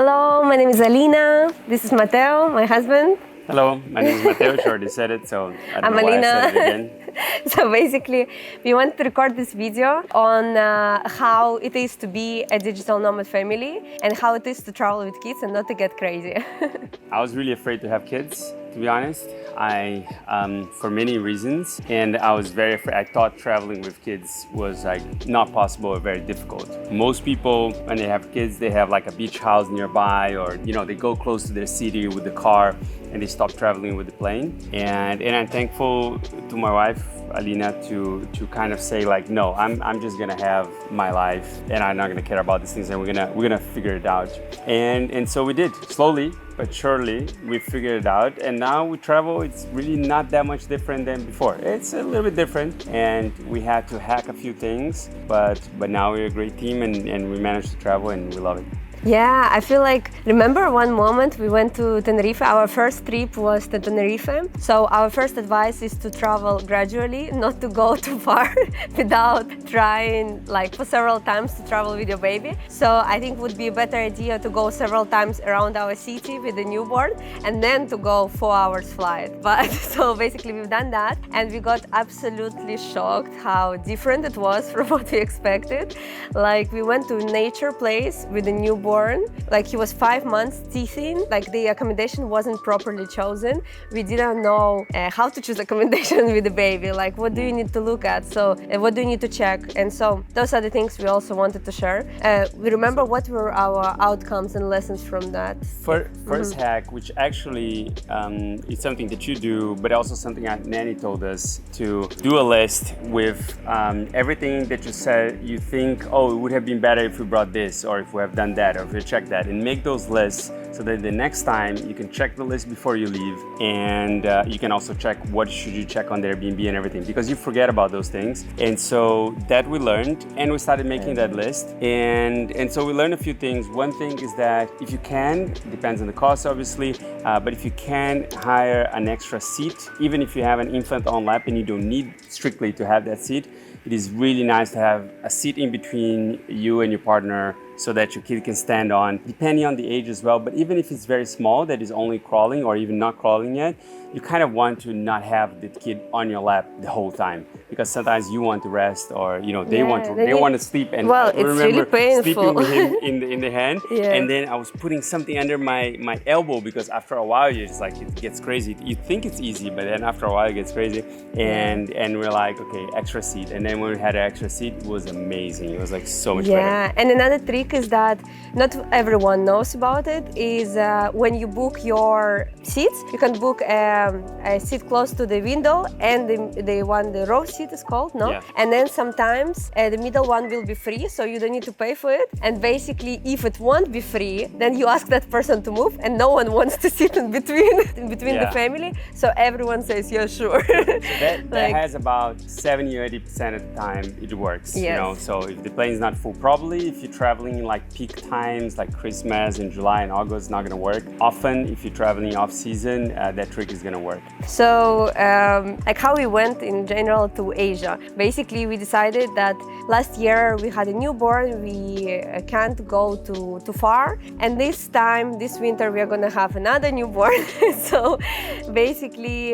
Hello, my name is Alina. This is Matteo, my husband. Hello, my name is Matteo. She already said it, so I don't I'm know why Alina. I said it again. So basically, we want to record this video on how it is to be a digital nomad family and how it is to travel with kids and not to get crazy. I was really afraid to have kids, to be honest. For many reasons, and I was very afraid. I thought traveling with kids was like not possible or very difficult. Most people, when they have kids, they have like a beach house nearby, or they go close to their city with the car, and they stop traveling with the plane. And I'm thankful to my wife, Alina, to kind of say like, no, I'm just gonna have my life, and I'm not gonna care about these things, and we're gonna figure it out. And so we did, slowly but surely we figured it out, and now we travel. It's really not that much different than before. It's a little bit different, and we had to hack a few things, but now we're a great team, and we managed to travel, and we love it. Yeah, I feel like, remember one moment we went to Tenerife? Our first trip was to Tenerife. So our first advice is to travel gradually, not to go too far without trying like for several times to travel with your baby. So I think it would be a better idea to go several times around our city with the newborn and then to go 4 hours flight. But so basically we've done that, and we got absolutely shocked how different it was from what we expected. Like we went to a nature place with a newborn. Like he was 5 months teething, like the accommodation wasn't properly chosen. We didn't know how to choose accommodation with the baby, like what do you need to look at, so what do you need to check, and so those are the things we also wanted to share. We remember what were our outcomes and lessons from that. First hack, which actually is something that you do, but also something our nanny told us, to do a list with everything that you said you think, oh, it would have been better if we brought this, or if we have done that, or if you check that, and make those lists so that the next time you can check the list before you leave, and you can also check what should you check on the Airbnb and everything, because you forget about those things. And so that we learned, and we started making that list, and so we learned a few things. One thing is that if you can, depends on the cost obviously, but if you can hire an extra seat, even if you have an infant on lap and you don't need strictly to have that seat, it is really nice to have a seat in between you and your partner, so that your kid can stand on, depending on the age as well. But even if it's very small, that is only crawling or even not crawling yet, you kind of want to not have the kid on your lap the whole time, because sometimes you want to rest, or they want to sleep. And well, I it's remember really painful. sleeping with him in the hand, Yeah. and then I was putting something under my elbow, because after a while you're just like, it gets crazy. You think it's easy, but then after a while it gets crazy. And we're like, okay, extra seat. And then when we had an extra seat, it was amazing. It was like so much better. Yeah, and another trick is that not everyone knows about it, is when you book your seats, you can book a seat close to the window, and the row seat is called, no? Yeah. And then sometimes the middle one will be free, so you don't need to pay for it. And basically, if it won't be free, then you ask that person to move, and no one wants to sit in between the family, so everyone says, yeah, sure. So that has about 70 or 80% of the time it works. Yes. So if the plane is not full, probably if you're traveling in like peak times like Christmas in July and August, it's not going to work. Often if you're traveling off season, that trick is going to work. So like how we went in general to Asia, basically we decided that last year we had a newborn, we can't go too far, and this winter we are going to have another newborn. So basically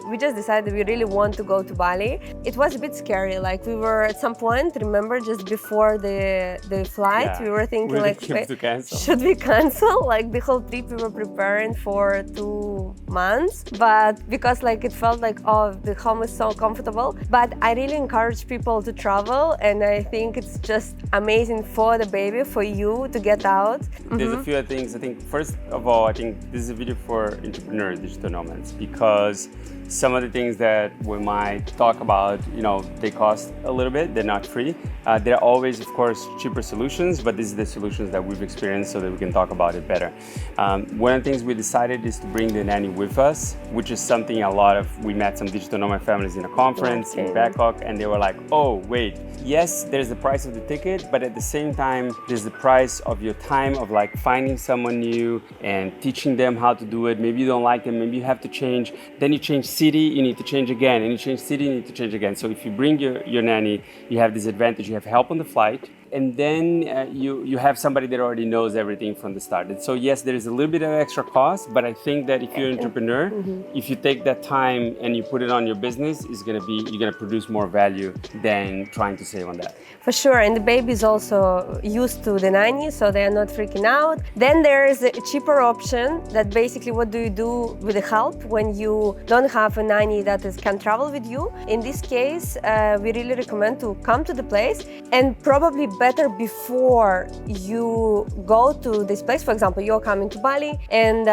we just decided we really want to go to Bali. It was a bit scary, like we were at some point, remember, just before the flight, we were thinking like, should we cancel? Like the whole trip we were preparing for 2 months, but because like it felt like, oh, the home is so comfortable. But I really encourage people to travel, and I think it's just amazing for the baby, for you to get out. There's a few things. I think first of all, I think this is a video for entrepreneurs, digital nomads, because some of the things that we might talk about, they cost a little bit, they're not free. There are always, of course, cheaper solutions, but these are the solutions that we've experienced so that we can talk about it better. One of the things we decided is to bring the nanny with us, which is something we met some digital nomad families in a conference in Bangkok, and they were like, oh, wait, yes, there's the price of the ticket, but at the same time, there's the price of your time of like finding someone new and teaching them how to do it. Maybe you don't like them, maybe you have to change. Then you change city, you need to change again, and you change city, you need to change again. So if you bring your nanny, you have this advantage. You have help on the flight, and then you have somebody that already knows everything from the start. And so yes, there is a little bit of extra cost, but I think that if you're an entrepreneur, if you take that time and you put it on your business, you're gonna produce more value than trying to save on that. For sure, and the baby is also used to the nanny, so they are not freaking out. Then there is a cheaper option that basically what do you do with the help when you don't have a nanny that can travel with you. In this case, we really recommend to come to the place, and probably better before you go to this place. For example, you're coming to Bali, and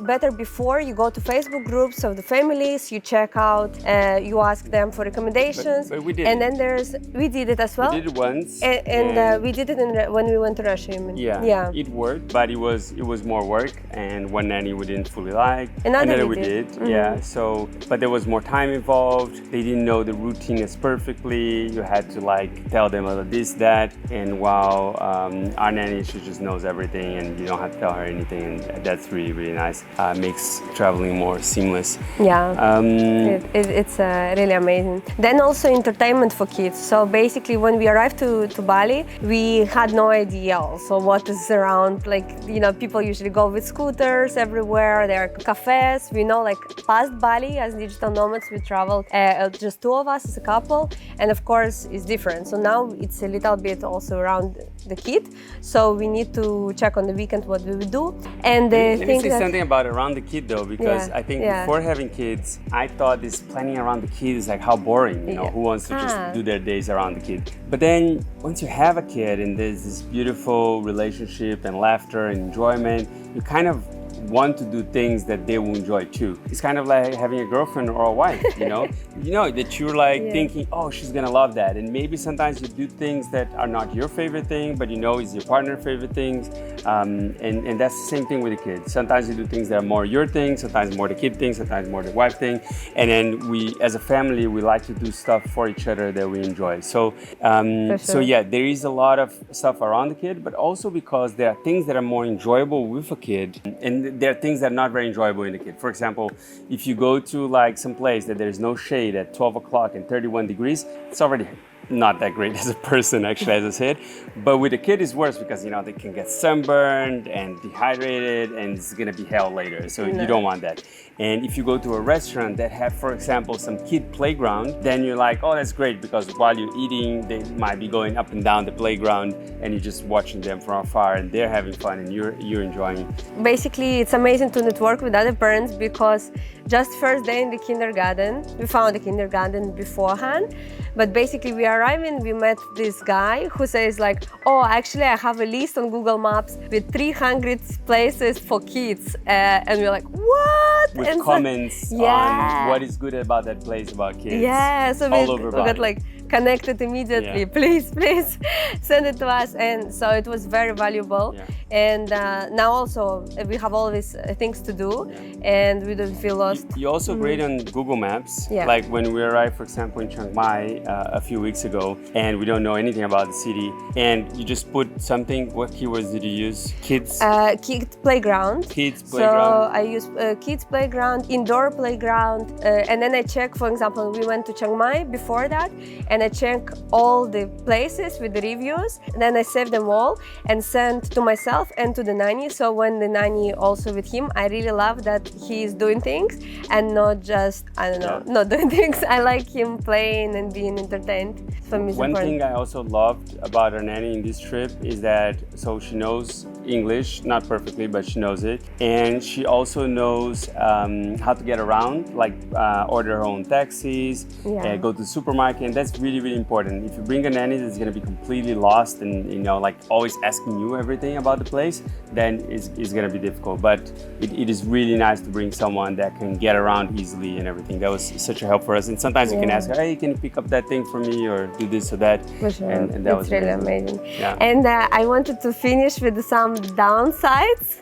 better before you go to Facebook groups of the families, you check out, you ask them for recommendations. But we did and it. then we did it as well. We did it once, and we did it when we went to Russia. You mean? Yeah, it worked, but it was more work, and one nanny we didn't fully like. Another we did. Yeah. So, but there was more time involved. They didn't know the routine as perfectly. You had to like tell them this, that, and while our nanny, she just knows everything, and you don't have to tell her anything, and that's really, really nice. Makes traveling more seamless. Yeah, it's really amazing. Then also entertainment for kids. So basically, when we arrived to Bali, we had no idea also what is around. Like, people usually go with scooters everywhere. There are cafes. We know, like, past Bali as digital nomads, we traveled just two of us as a couple, and of course it's different. So now it's a little bit also around the kid. So we need to check on the weekend what we will do. And let me say something about around the kid though, because I think before having kids, I thought this planning around the kid is like how boring. Who wants to just do their days around the kid? But then once you have a kid and there's this beautiful relationship and laughter and enjoyment, you kind of want to do things that they will enjoy too. It's kind of like having a girlfriend or a wife, you know that you're like thinking, oh, she's gonna love that. And maybe sometimes you do things that are not your favorite thing, but is your partner's favorite things. And that's the same thing with the kids. Sometimes you do things that are more your thing, sometimes more the kid thing, sometimes more the wife thing. And then we, as a family, we like to do stuff for each other that we enjoy. So, there is a lot of stuff around the kid, but also because there are things that are more enjoyable with a kid, and there are things that are not very enjoyable in the kid. For example, if you go to like some place that there's no shade at 12 o'clock and 31 degrees, it's already not that great as a person, actually, as I said. But with a kid, it's worse because, they can get sunburned and dehydrated, and it's gonna be hell later. So you don't want that. And if you go to a restaurant that have, for example, some kid playground, then you're like, oh, that's great, because while you're eating, they might be going up and down the playground, and you're just watching them from afar, and they're having fun, and you're enjoying. Basically, it's amazing to network with other parents, because just first day in the kindergarten, we found the kindergarten beforehand, but basically we arrived and we met this guy who says like, oh, actually I have a list on Google Maps with 300 places for kids, and we're like, what? With comments on what is good about that place about kids. Yeah, so we got like connected immediately. Please send it to us. And so it was very valuable. And now also we have all these things to do, and we don't feel lost. You're also great on Google Maps. Like when we arrived, for example, in Chiang Mai a few weeks ago, and we don't know anything about the city, and you just put something. What keywords did you use? Kids? Kids playground. Kids playground. So I use kids playground, indoor playground, and then I check, for example, we went to Chiang Mai before that, and I check all the places with the reviews, and then I save them all and send to myself and to the nanny. So when the nanny also with him, I really love that he is doing things and not just, not doing things. I like him playing and being entertained. For me, one thing I also loved about our nanny in this trip is that, so she knows English, not perfectly, but she knows it. And she also knows how to get around, like order her own taxis, go to the supermarket, and that's really, really important. If you bring a nanny that's gonna be completely lost and like always asking you everything about the place, then it's gonna be difficult. But it is really nice to bring someone that can get around easily and everything. That was such a help for us. And sometimes you can ask her, hey, can you pick up that thing for me, or do this or that? For sure. And that was really amazing. And I wanted to finish with some downsides.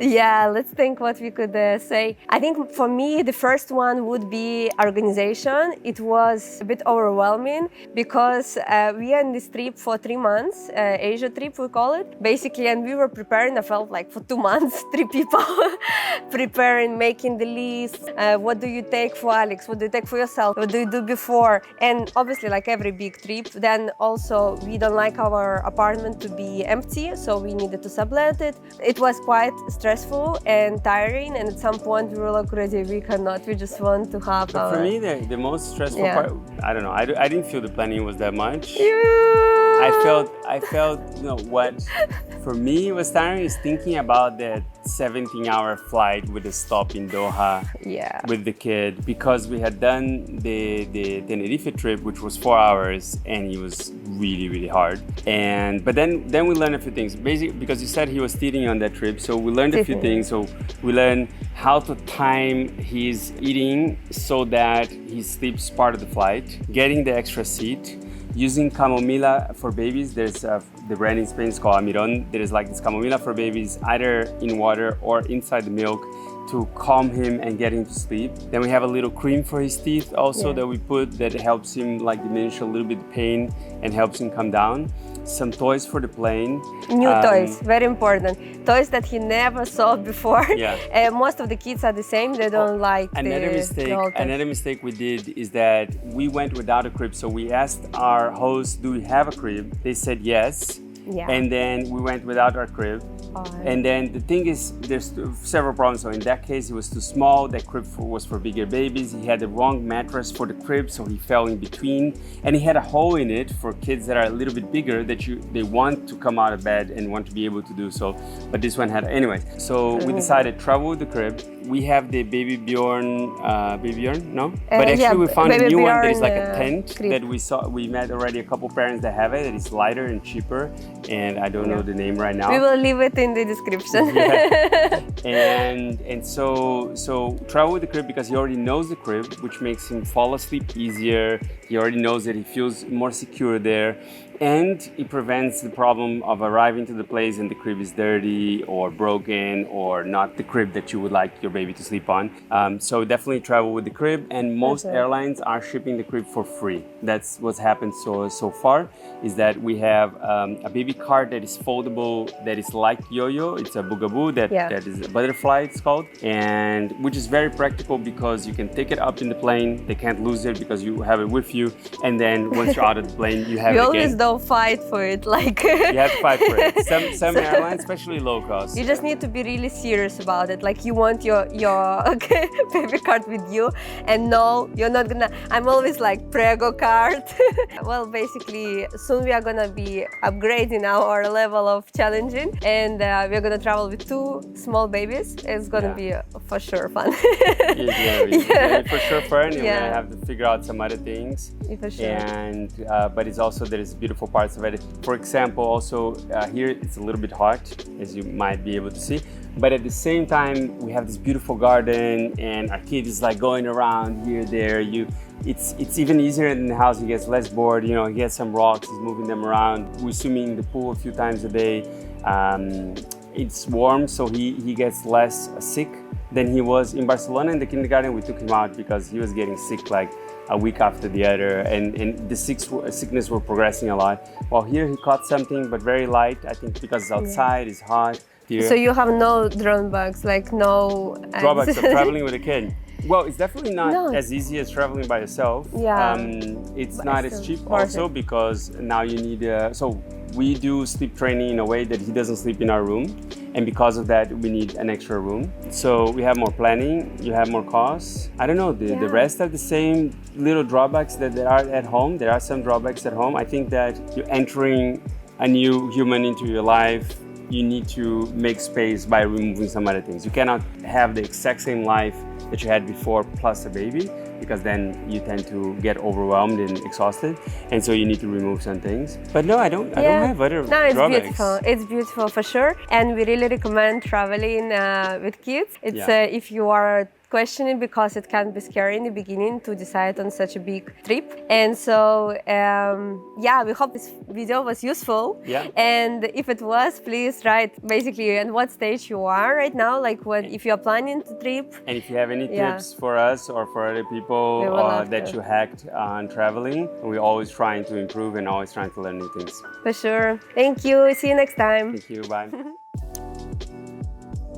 Yeah, let's think what we could say. I think for me, the first one would be organization. It was a bit overwhelming because we are in this trip for 3 months, Asia trip we call it, basically, and we were preparing, I felt like for 2 months, 3 people, preparing, making the list, what do you take for Alex, what do you take for yourself, what do you do before, and obviously like every big trip, then also we don't like our apartment to be empty, so we needed to sublet it. It was quite stressful and tiring, and at some point we were like, already we cannot, we just want to have But our... for me, the most stressful part, I don't know, I didn't feel the planning was that much. I felt, you know, what for me was tiring is thinking about that 17-hour flight with a stop in Doha with the kid, because we had done the Tenerife trip, which was 4 hours, and it was really, really hard. But then we learned a few things. Basically, because you said he was teething on that trip, so we learned a few things. So we learned how to time his eating so that he sleeps part of the flight, getting the extra seat, using chamomilla for babies. There's the brand in Spain is called Amiron. There is like this chamomilla for babies, either in water or inside the milk, to calm him and get him to sleep. Then we have a little cream for his teeth also that we put that helps him like diminish a little bit the pain and helps him come down. Some toys for the plane. New toys, very important. Toys that he never saw before. Most of the kids are the same, they don't like Another mistake we did is that we went without a crib. So we asked our host, do we have a crib? They said yes. And then we went without our crib. And then the thing is, there's several problems. So in that case, it was too small. That crib was for bigger babies. He had the wrong mattress for the crib, so he fell in between. And he had a hole in it for kids that are a little bit bigger that they want to come out of bed and want to be able to do so. But this one had, anyways. So we decided travel with the crib. We have the Baby Bjorn, no? But actually we found a new one that is like a tent that we saw. We met already a couple parents that have it. It is lighter and cheaper, and I don't know the name right now. We will leave it in the description. And so travel with the crib because he already knows the crib, which makes him fall asleep easier. He already knows that he feels more secure there. And it prevents the problem of arriving to the place and the crib is dirty or broken or not the crib that you would like your baby to sleep on. So definitely travel with the crib, and most airlines are shipping the crib for free. That's what's happened so far, is that we have a baby cart that is foldable, that is like yo-yo. It's a bugaboo that is a butterfly, it's called, and which is very practical because you can take it up in the plane. They can't lose it because you have it with you, and then once you're out of the plane, you have it again. Don't fight for it, like you have to fight for it. Some airlines, especially low cost, you just need to be really serious about it. Like you want your baby card with you, and no, you're not gonna. I'm always like prego card. Well, basically, soon we are gonna be upgrading our level of challenging, and we're gonna travel with 2 small babies. It's gonna be for sure fun. It's gonna be for sure fun. You're gonna have to figure out some other things. For sure. And but it's also, there is beautiful parts of it. For example, also here it's a little bit hot, as you might be able to see, but at the same time we have this beautiful garden, and our kid is like going around here, there. It's even easier in the house. He gets less bored. You know, he has some rocks. He's moving them around. We're swimming in the pool a few times a day. It's warm, so he gets less sick than he was in Barcelona. In the kindergarten, we took him out because he was getting sick like a week after the other, and the sickness were progressing a lot. While here he caught something, but very light. I think because it's outside, it's hot. Here. So you have no drawbacks, like no drawbacks of traveling with a kid. Well, it's definitely not as easy as traveling by yourself. It's not as cheap also because now you need so we do sleep training in a way that he doesn't sleep in our room, and because of that we need an extra room. So we have more planning, you have more costs. I don't know, the rest are the same little drawbacks that there are at home. There are some drawbacks at home. I think that you're entering a new human into your life. You need to make space by removing some other things. You cannot have the exact same life that you had before plus a baby, because then you tend to get overwhelmed and exhausted, and so you need to remove some things. But no, I don't have other drawbacks. Beautiful. It's beautiful for sure, and we really recommend traveling with kids. It's if you are questioning because it can be scary in the beginning to decide on such a big trip. And so, yeah, we hope this video was useful. Yeah. And if it was, please write basically at what stage you are right now, like what if you are planning to trip. And if you have any tips for us or for other people that you hacked on traveling, we're always trying to improve and always trying to learn new things. For sure. Thank you. See you next time. Thank you. Bye.